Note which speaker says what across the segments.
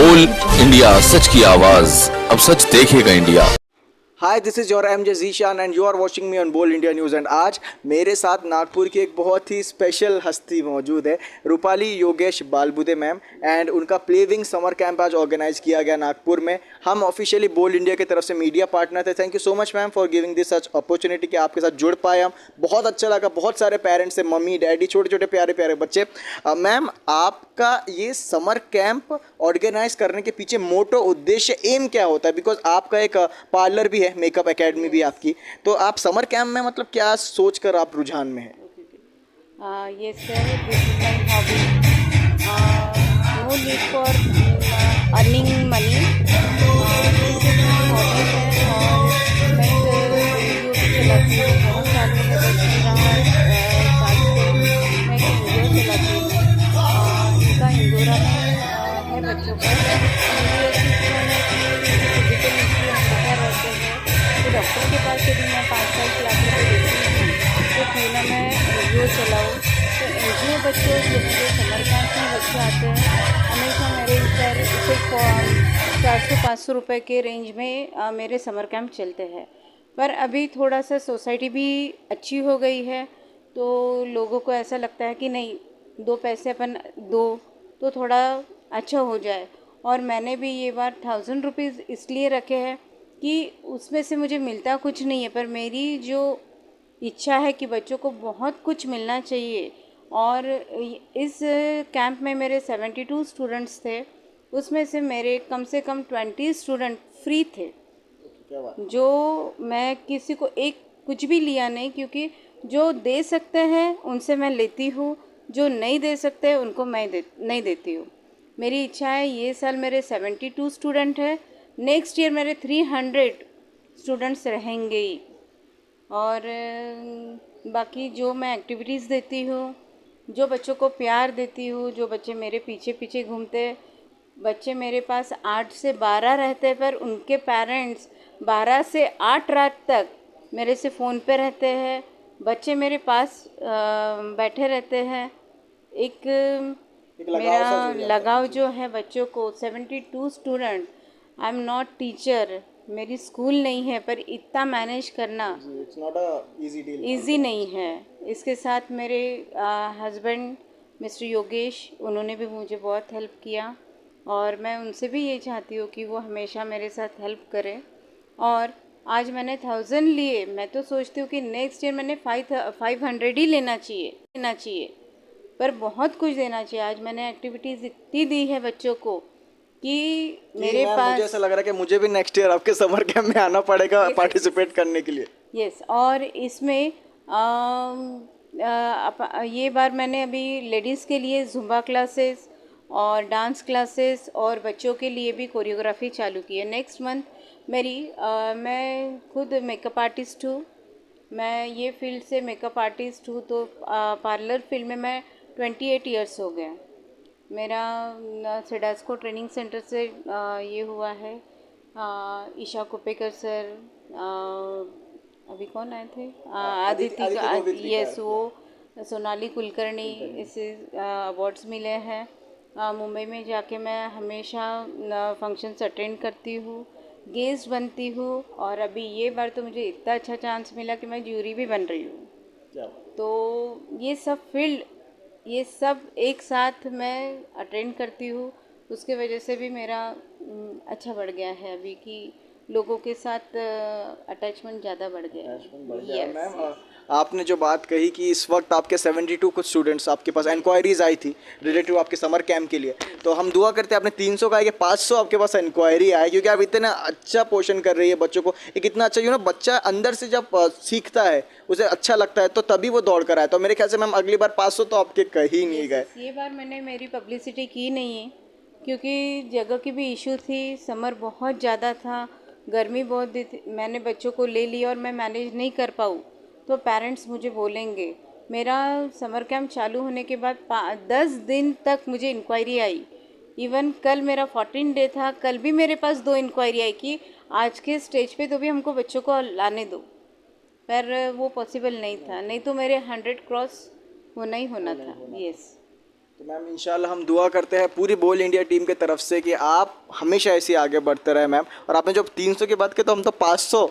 Speaker 1: बोल इंडिया, सच की आवाज। अब सच देखेगा India.
Speaker 2: Hi, this is your MJ Zeeshan and you are watching me on Bol India News. And आज मेरे साथ नागपुर की एक बहुत ही स्पेशल हस्ती मौजूद है, रूपाली योगेश बालबुदे मैम। एंड उनका प्लेविंग समर कैंप आज ऑर्गेनाइज किया गया नागपुर में। हम ऑफिशियली बोल इंडिया की तरफ से मीडिया पार्टनर थे। Thank you so much ma'am for giving this such opportunity कि आपके साथ जुड़ पाए हम। बहुत अच्छा लगा। बहुत सारे पेरेंट्स हैं, मम्मी डैडी, छोटे छोटे प्यारे प्यारे बच्चे। मैम, आपका ये समर कैंप ऑर्गेनाइज करने के पीछे मोटो उद्देश्य एम क्या होता है? बिकॉज आपका एक पार्लर भी है, मेकअप एकेडमी भी आपकी, तो आप समर कैंप में मतलब क्या सोच कर आप रुझान में हैं?
Speaker 3: Yes, sir. This is my hobby. No need for earning money. This is my hobby है और मैं वीडियो भी चलाती हूँ। बहुत साल मैंने बच रहा साल से मैं वीडियो चलाती हूँ। इनका इंदौरा में है बच्चों का। मेरी ऐसी इच्छा है कि फिजिकल इश्यू हमेशा रहते हैं, तो डॉक्टर के पास यदि मैं 5-5 लाख रुपये देती हूँ तो क्यों ना मैं एनजीओ चलाऊँ। तो एनजीओ बच्चों जो मेरे समर कैंप में बच्चे आते हैं, हमेशा मेरे इधर सिर्फ 400-500 रुपये के रेंज में मेरे समर कैंप चलते हैं। पर अभी थोड़ा सा सोसाइटी भी अच्छी हो गई है, तो लोगों को ऐसा लगता है कि नहीं, 2 पैसे अपन दो तो थोड़ा अच्छा हो जाए। और मैंने भी ये बार 1000 रुपीज़ इसलिए रखे हैं कि उसमें से मुझे मिलता कुछ नहीं है, पर मेरी जो इच्छा है कि बच्चों को बहुत कुछ मिलना चाहिए। और इस कैंप में मेरे 72 स्टूडेंट्स थे, उसमें से मेरे कम से कम 20 स्टूडेंट फ्री थे। जो मैं किसी को एक कुछ भी लिया नहीं, क्योंकि जो दे सकते हैं उनसे मैं लेती हूँ, जो नहीं दे सकते उनको मैं नहीं देती हूँ। मेरी इच्छा है, ये साल मेरे 72 स्टूडेंट है, नेक्स्ट ईयर मेरे 300 स्टूडेंट्स रहेंगे ही। और बाकी जो मैं एक्टिविटीज़ देती हूँ, जो बच्चों को प्यार देती हूँ, जो बच्चे मेरे पीछे पीछे घूमते, बच्चे मेरे पास 8 से 12 रहते हैं, पर उनके पेरेंट्स 12 से 8 रात तक मेरे से फ़ोन पे रहते हैं। बच्चे मेरे पास बैठे रहते हैं। एक मेरा लगाव जो है बच्चों को, 72 student. I am not teacher, मेरी स्कूल नहीं है, पर इतना मैनेज करना
Speaker 2: it's not a easy deal,
Speaker 3: easy नहीं है। इसके साथ मेरे हस्बैंड मिस्टर योगेश, उन्होंने भी मुझे बहुत हेल्प किया, और मैं उनसे भी ये चाहती हूँ कि वो हमेशा मेरे साथ हेल्प करें। और आज मैंने 1000 लिए, मैं तो सोचती हूँ कि नेक्स्ट ईयर मैंने 500 ही लेना चाहिए, पर बहुत कुछ देना चाहिए। आज मैंने एक्टिविटीज़ इतनी दी है बच्चों को कि मेरे पास,
Speaker 2: मुझे ऐसा लग रहा है कि मुझे भी नेक्स्ट ईयर आपके समर कैंप में आना पड़ेगा पार्टिसिपेट करने के लिए।
Speaker 3: यस। और इसमें ये बार मैंने अभी लेडीज़ के लिए ज़ुम्बा क्लासेस और डांस क्लासेस और बच्चों के लिए भी कोरियोग्राफी चालू की है। नेक्स्ट मंथ मेरी मैं खुद मेकअप आर्टिस्ट हूँ। मैं ये फील्ड से मेकअप आर्टिस्ट हूँ, तो पार्लर फील्ड में मैं 28 इयर्स हो गए। मेरा सेडास्को ट्रेनिंग सेंटर से ये हुआ है। ईशा कुपेकर सर, अभी कौन आए थे, आदित्य, यस, वो सोनाली कुलकर्णी, इसे अवार्ड्स मिले हैं। मुंबई में जाके मैं हमेशा फंक्शंस अटेंड करती हूँ, गेस्ट बनती हूँ, और अभी ये बार तो मुझे इतना अच्छा चांस मिला कि मैं ज्यूरी भी बन रही हूँ। तो ये सब एक साथ मैं अटेंड करती हूँ, उसके वजह से भी मेरा अच्छा बढ़ गया है अभी, कि लोगों के साथ अटैचमेंट ज़्यादा बढ़ गया है।
Speaker 2: मैम, आपने जो बात कही कि इस वक्त आपके 72 कुछ स्टूडेंट्स आपके पास इंक्वायरीज आई थी रिलेटिव आपके समर कैंप के लिए, तो हम दुआ करते हैं आपने 300 का है कि 500 आपके पास इंक्वायरी आए, क्योंकि आप इतना अच्छा पोषण कर रही है बच्चों को। एक इतना अच्छा बच्चा अंदर से जब सीखता है, उसे अच्छा लगता है, तो तभी वो दौड़ कर आए। तो मेरे ख्याल से मैम अगली बार 500 तो आपके कहीं नहीं गए।
Speaker 3: ये बार मैंने मेरी पब्लिसिटी की नहीं है, क्योंकि जगह की भी इशू थी, समर बहुत ज़्यादा था, गर्मी बहुत थी। मैंने बच्चों को ले लिया और मैं मैनेज नहीं कर पाऊँ तो पेरेंट्स मुझे बोलेंगे। मेरा समर कैंप चालू होने के बाद 10 दिन तक मुझे इंक्वायरी आई। इवन कल मेरा 14 डे था, कल भी मेरे पास 2 इंक्वायरी आई कि आज के स्टेज पे तो भी हमको बच्चों को लाने दो, पर वो पॉसिबल नहीं था, नहीं तो मेरे 100 क्रॉस होना ही होना था। यस।
Speaker 2: तो मैम इंशाल्लाह हम दुआ करते हैं पूरी बोल इंडिया टीम की तरफ से कि आप हमेशा ऐसे ही आगे बढ़ते रहे मैम। और आपने जब 300 की बात की तो हम तो 500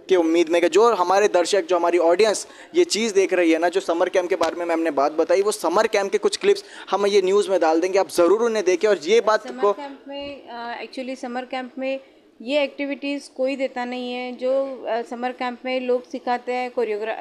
Speaker 2: की उम्मीद में कि जो हमारे दर्शक, जो हमारी ऑडियंस ये चीज़ देख रही है ना, जो समर कैंप के बारे में मैम ने बात बताई, वो समर कैंप के कुछ क्लिप्स हम ये न्यूज़ में डाल देंगे, आप ज़रूर उन्हें देखें। और ये बात को
Speaker 3: समर कैंप में एक्चुअली समर कैंप में ये एक्टिविटीज़ कोई देता नहीं है जो समर कैंप में लोग सिखाते हैं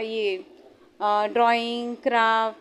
Speaker 3: ये ड्राइंग, क्राफ्ट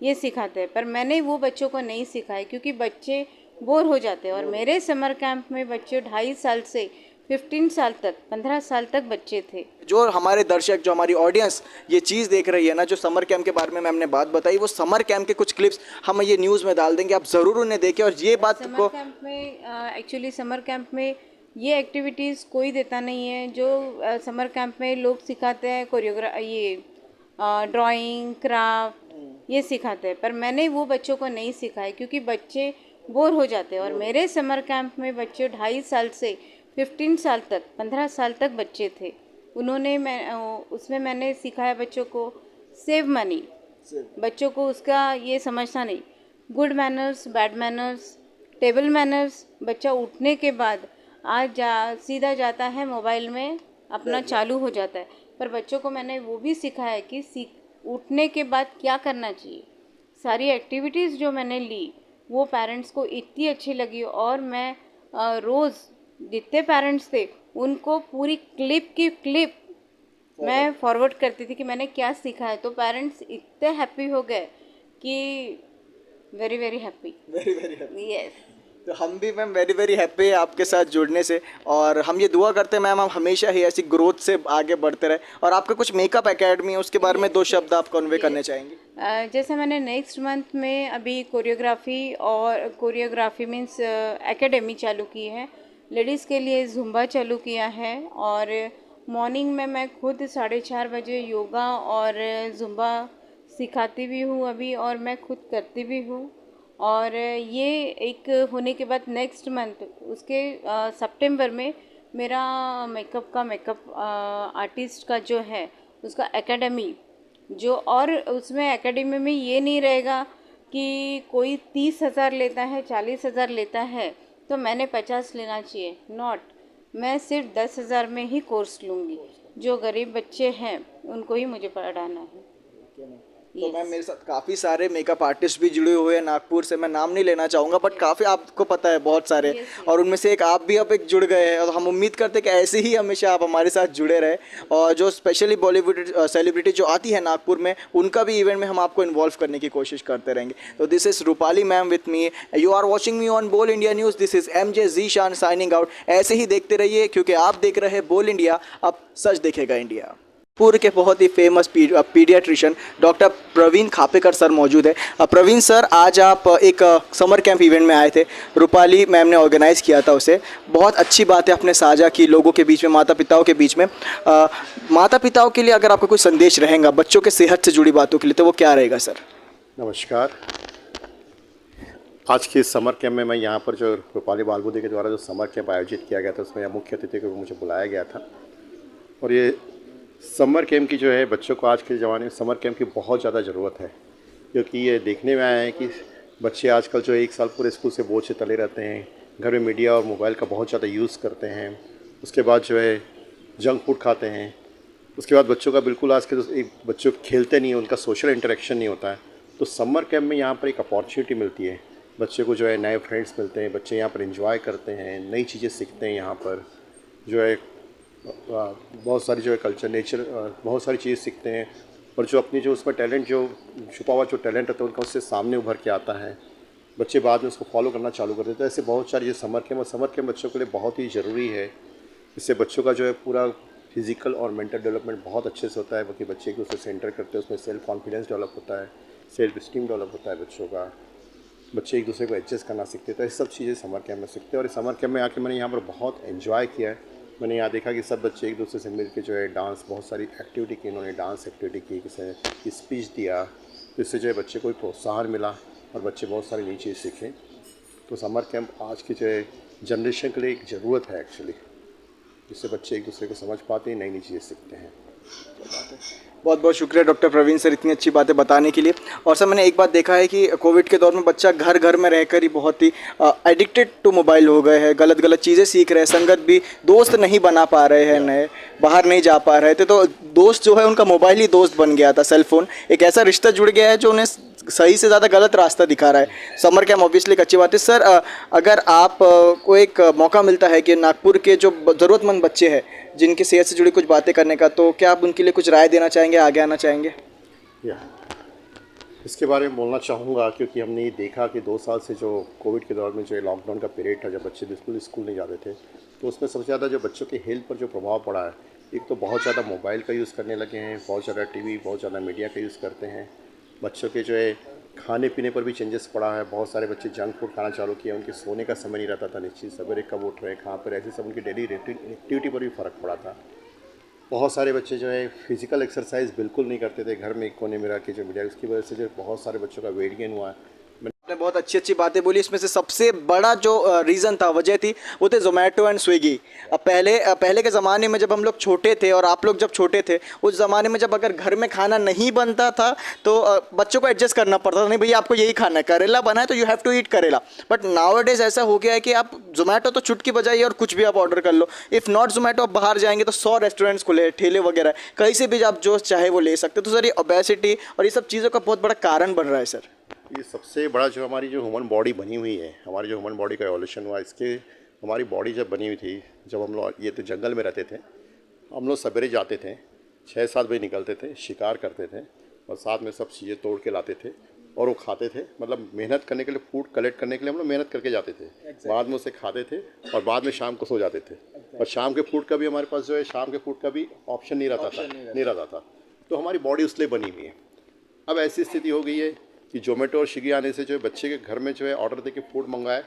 Speaker 3: ये सिखाते हैं, पर मैंने वो बच्चों को नहीं सिखाया क्योंकि बच्चे बोर हो जाते हैं। और मेरे समर कैंप में बच्चे 2.5 साल से 15 साल तक, 15 साल तक बच्चे थे।
Speaker 2: जो हमारे दर्शक, जो हमारी ऑडियंस ये चीज़ देख रही है ना, जो समर कैंप के बारे में मैम ने बात बताई, वो समर कैंप के कुछ क्लिप्स हम ये न्यूज़ में डाल देंगे, आप ज़रूर उन्हें देखें। और ये बात को
Speaker 3: समर कैंप में एक्चुअली समर कैंप में ये एक्टिविटीज़ कोई देता नहीं है जो समर कैंप में लोग सिखाते हैं ये ड्राइंग, क्राफ्ट ये सिखाते हैं, पर मैंने वो बच्चों को नहीं सिखाया क्योंकि बच्चे बोर हो जाते हैं। और मेरे समर कैंप में बच्चे 2.5 साल से 15 साल तक, 15 साल तक बच्चे थे। उसमें मैंने सिखाया बच्चों को सेव मनी, बच्चों को उसका ये समझना नहीं, good manners, bad manners, table manners. बच्चा उठने के बाद सीधा जाता है मोबाइल में अपना चालू हो जाता है, पर बच्चों को मैंने वो भी सिखाया कि उठने के बाद क्या करना चाहिए। सारी एक्टिविटीज़ जो मैंने ली वो पेरेंट्स को इतनी अच्छी लगी और मैं रोज़ जितने पेरेंट्स थे उनको पूरी क्लिप मैं फॉरवर्ड करती थी कि मैंने क्या सीखा है, तो पेरेंट्स इतने हैप्पी हो गए कि वेरी वेरी हैप्पी। यस,
Speaker 2: तो हम भी मैम वेरी वेरी हैप्पी है आपके साथ जुड़ने से। और हम ये दुआ करते हैं मैम हम हमेशा ही ऐसी ग्रोथ से आगे बढ़ते रहे। और आपका कुछ मेकअप एकेडमी है, उसके बारे में 2 शब्द आप कन्वे करने चाहेंगे?
Speaker 3: जैसे मैंने नेक्स्ट मंथ में अभी कोरियोग्राफी मीन्स एकेडमी चालू की है, लेडीज़ के लिए जुम्बा चालू किया है। और मॉर्निंग में मैं खुद 4:30 बजे योगा और जुम्बा सिखाती भी हूँ अभी, और मैं खुद करती भी हूँ। और ये एक होने के बाद नेक्स्ट मंथ उसके सितंबर में मेरा मेकअप आर्टिस्ट का जो है उसका एकेडमी जो, और उसमें एकेडमी में ये नहीं रहेगा कि कोई 30,000 लेता है, 40,000 लेता है तो मैंने 50 लेना चाहिए, नॉट। मैं सिर्फ 10,000 में ही कोर्स लूँगी। जो गरीब बच्चे हैं उनको ही मुझे पढ़ाना है।
Speaker 2: तो मैम मेरे साथ काफ़ी सारे मेकअप आर्टिस्ट भी जुड़े हुए हैं नागपुर से, मैं नाम नहीं लेना चाहूँगा बट काफ़ी आपको पता है बहुत सारे, और उनमें से एक आप भी अब एक जुड़ गए हैं। और हम उम्मीद करते हैं कि ऐसे ही हमेशा आप हमारे साथ जुड़े रहे। और जो स्पेशली बॉलीवुड सेलिब्रिटी जो आती है नागपुर में, उनका भी इवेंट में हम आपको इन्वॉल्व करने की कोशिश करते रहेंगे। तो this is Rupali ma'am with me, you are watching me on Bol India news. This is MJ Zeeshan signing out. ऐसे ही देखते रहिए क्योंकि आप देख रहे हैं बोल इंडिया, अब सच देखेगा इंडिया। पूर्व के बहुत ही famous paediatrician doctor Praveen Khapekar sir मौजूद है। प्रवीण सर, आज आप एक समर कैंप इवेंट में आए थे, रूपाली मैम ने ऑर्गेनाइज़ किया था उसे। बहुत अच्छी बात है आपने साझा की लोगों के बीच में, माता पिताओं के बीच में। माता पिताओं के लिए अगर आपका कोई संदेश रहेगा बच्चों के सेहत से जुड़ी बातों के लिए, तो वो क्या रहेगा सर?
Speaker 4: नमस्कार। आज के समर कैंप में मैं यहाँ पर जो रूपाली बालबुदे के द्वारा जो समर कैंप आयोजित किया गया था उसमें मुख्य अतिथि को मुझे बुलाया गया था। और ये समर कैंप की जो है बच्चों को आज के ज़माने में समर कैंप की बहुत ज़्यादा ज़रूरत है, क्योंकि ये देखने में आया है कि बच्चे आजकल जो 1 साल पूरे स्कूल से बोझ से तले रहते हैं, घर में मीडिया और मोबाइल का बहुत ज़्यादा यूज़ करते हैं, उसके बाद जो है जंक फूड खाते हैं, उसके बाद बच्चों का बिल्कुल आज के एक बच्चों खेलते नहीं हैं, उनका सोशल इंटरेक्शन नहीं होता है। तो समर कैंप में यहाँ पर एक अपॉर्चुनिटी मिलती है, बच्चे को जो है नए फ्रेंड्स मिलते हैं, बच्चे यहाँ पर एंजॉय करते हैं, नई चीज़ें सीखते हैं। यहाँ पर जो है बहुत सारी जो है कल्चर, नेचर, बहुत सारी चीज़ें सीखते हैं। और जो अपनी जो उसमें टैलेंट, जो छुपा हुआ जो टैलेंट होता है उनका उससे सामने उभर के आता है, बच्चे बाद में उसको फॉलो करना चालू कर देते हैं। ऐसे बहुत सारी जो समर कैंप, और समर कैंप बच्चों के लिए बहुत ही ज़रूरी है। इससे बच्चों का जो है पूरा फिज़िकल और मेंटल डेवलपमेंट बहुत अच्छे से होता है, बाकी बच्चे एक दूसरे से एंटर करते हैं, उसमें सेल्फ कॉन्फिडेंस डेवलप होता है, सेल्फ स्टीम डेवलप होता है बच्चों का, बच्चे एक दूसरे को एडजस्ट करना सीखते हैं। तो ये सब चीज़ें समर कैंप में सीखते हैं। और इस समर कैंप में आके मैंने यहाँ पर बहुत एंजॉय किया है। मैंने यहाँ देखा कि सब बच्चे एक दूसरे से मिल के जो है डांस, बहुत सारी एक्टिविटी की, इन्होंने डांस एक्टिविटी की, किसी ने स्पीच दिया, जिससे जो है बच्चे को प्रोत्साहन मिला और बच्चे बहुत सारी नई चीज़ सीखें। तो समर कैंप आज की जो है जनरेशन के लिए एक ज़रूरत है एक्चुअली, जिससे बच्चे एक दूसरे को समझ पाते हैं, नई नई चीज़ें सीखते हैं।
Speaker 2: बहुत बहुत शुक्रिया डॉक्टर प्रवीण सर इतनी अच्छी बातें बताने के लिए। और सर मैंने एक बात देखा है कि कोविड के दौर में बच्चा घर घर में रहकर ही बहुत ही एडिक्टेड टू मोबाइल हो गए हैं, गलत गलत चीज़ें सीख रहे हैं, संगत भी दोस्त नहीं बना पा रहे हैं, नए बाहर नहीं जा पा रहे थे, तो दोस्त जो है उनका मोबाइल ही दोस्त बन गया था। सेलफोन एक ऐसा रिश्ता जुड़ गया है जो उन्हें सही से ज़्यादा गलत रास्ता दिखा रहा है। समर कैम्प ऑब्वियसली एक अच्छी बात है। सर अगर आप को एक मौका मिलता है कि नागपुर के जो ज़रूरतमंद बच्चे हैं जिनकी सेहत से जुड़ी कुछ बातें करने का, तो क्या आप उनके लिए कुछ राय देना चाहेंगे, आगे आना चाहेंगे?
Speaker 4: इसके बारे में बोलना चाहूँगा क्योंकि हमने ये देखा कि 2 साल से जो कोविड के दौर में जो लॉकडाउन का पीरियड था, जब बच्चे बिल्कुल स्कूल नहीं जाते थे, तो उसमें सबसे ज़्यादा जो बच्चों के हेल्थ पर जो प्रभाव पड़ा है, एक तो बहुत ज़्यादा मोबाइल का यूज़ करने लगे हैं, बहुत ज़्यादा टीवी, बहुत ज़्यादा मीडिया का यूज़ करते हैं। बच्चों के जो है खाने पीने पर भी चेंजेस पड़ा है। बहुत सारे बच्चे जंक फूड खाना चालू किया, उनके सोने का समय नहीं रहता था निश्चित, सवेरे कब उठ रहे हैं, कहाँ पर, ऐसे सब उनकी डेली एक्टिविटी पर भी फ़र्क पड़ा था। बहुत सारे बच्चे जो है फिजिकल एक्सरसाइज बिल्कुल नहीं करते थे, घर में एक कोने में रह के जो मीडिया, उसकी वजह से जो बहुत सारे बच्चों का वेट गेन हुआ है।
Speaker 2: आपने बहुत अच्छी अच्छी बातें बोली। इसमें से सबसे बड़ा जो रीज़न था, वजह थी, वो थे जोमेटो एंड स्विगी। अब पहले के ज़माने में जब हम लोग छोटे थे और आप लोग जब छोटे थे, उस ज़माने में जब अगर घर में खाना नहीं बनता था तो बच्चों को एडजस्ट करना पड़ता था, नहीं भैया आपको यही खाना है, करेला बना है तो यू हैव टू ईट करेला। बट नाउ डेज ऐसा हो गया है कि आप जोमेटो तो चुटकी बजाइए और कुछ भी आप ऑर्डर कर लो। इफ़ नॉट जोमेटो, आप बाहर जाएंगे तो 100 रेस्टोरेंट्स खुले हैं, ठेले वगैरह, कहीं से भी आप जो चाहे वो ले सकते। तो सर ये ओबेसिटी और ये सब चीज़ों का बहुत बड़ा कारण बन रहा है सर।
Speaker 4: ये सबसे बड़ा जो हमारी जो ह्यूमन बॉडी बनी हुई है, हमारी जो ह्यूमन बॉडी का एवोल्यूशन हुआ, इसके हमारी बॉडी जब बनी हुई थी, जब हम लोग ये तो जंगल में रहते थे, हम लोग सवेरे जाते थे, 6-7 बजे निकलते थे, शिकार करते थे और साथ में सब चीज़ें तोड़ के लाते थे और वो खाते थे। मतलब मेहनत करने के लिए, फूड कलेक्ट करने के लिए हम लोग मेहनत करके जाते थे, बाद में उसे खाते थे और बाद में शाम को सो जाते थे। और शाम के फूड का भी हमारे पास जो है, शाम के फूड का भी ऑप्शन नहीं रहता था। तो हमारी बॉडी उसलिए बनी हुई है। अब ऐसी स्थिति हो गई है कि जोमेटो और स्विगी आने से जो है बच्चे के घर में जो है ऑर्डर देके फूड मंगाए,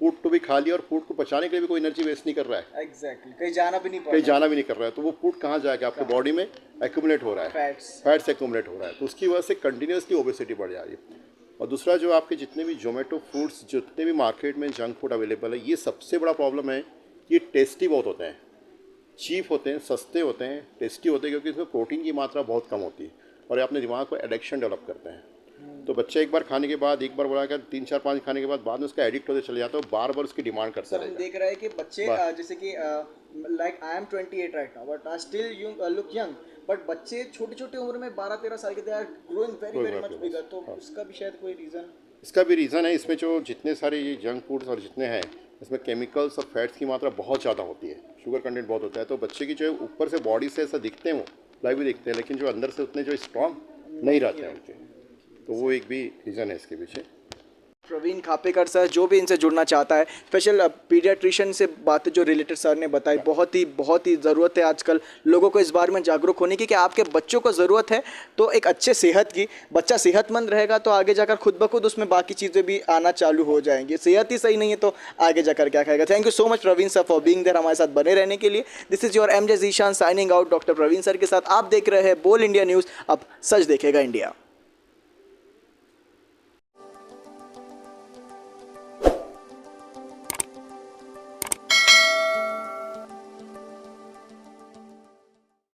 Speaker 4: फूड तो भी खा लिया और फूड को पचाने के लिए भी कोई एनर्जी वेस्ट नहीं कर रहा है।
Speaker 2: एग्जैक्टली, कहीं जाना भी नहीं कर रहा है। तो वो फूड कहाँ जाएगा, आपके बॉडी में एक्यूमुलेट हो रहा है, फैट्स एक्यूमुलेट हो रहा है, तो उसकी वजह से कंटिन्यूसली ओबेसिटी बढ़ जा रही है। और दूसरा जो आपके जितने भी जोमेटो फूड्स, जितने भी मार्केट में जंक फूड अवेलेबल है, ये सबसे बड़ा प्रॉब्लम है। ये टेस्टी बहुत होते हैं, चीप होते हैं, सस्ते होते हैं, टेस्टी होते हैं, क्योंकि इसमें प्रोटीन की मात्रा बहुत कम होती है और ये अपने दिमाग को एडिक्शन डेवलप करते हैं। तो बच्चे एक बार खाने के बाद, एक बार बनाकर 3-4-5 खाने के बाद में उसका एडिक्ट होते चले जाते हैं, बार बार उसकी डिमांड करता रहेगा। देख रहे हैं कि बच्चे जैसे कि like I am 28 right now but I still look young, but बच्चे छोटी उम्र में 12-13 साल के, they are growing very much bigger. तो उसका भी शायद कोई रीज़न,
Speaker 4: इसका भी रीज़न है। इसमें जो जितने सारे ये जंक फूड्स और जितने हैं, इसमें केमिकल्स और फैट्स की मात्रा बहुत ज़्यादा होती है, शुगर कंटेंट बहुत होता है। तो बच्चे की जो है ऊपर से बॉडी से ऐसा दिखते हैं, वो लाइव भी दिखते हैं, लेकिन जो अंदर से उतने जो स्ट्रॉन्ग नहीं रहते हैं उनके। तो वो एक भी रीज़न है इसके पीछे।
Speaker 2: प्रवीण खापेकर सर, जो भी इनसे जुड़ना चाहता है, स्पेशल पीडियाट्रिशियन से बातें जो रिलेटेड सर ने बताई, बहुत ही ज़रूरत है आजकल लोगों को इस बारे में जागरूक होने की कि आपके बच्चों को ज़रूरत है तो एक अच्छे सेहत की। बच्चा सेहतमंद रहेगा तो आगे जाकर खुद ब खुद उसमें बाकी चीज़ें भी आना चालू हो जाएंगी। सेहत ही सही नहीं है तो आगे जाकर क्या खाएगा। Thank you so much Praveen sir for being there, हमारे साथ बने रहने के लिए। This is your MJ Zeeshan signing out, doctor Praveen sir के साथ। आप देख रहे हैं बोल इंडिया न्यूज़, अब सच देखेगा इंडिया।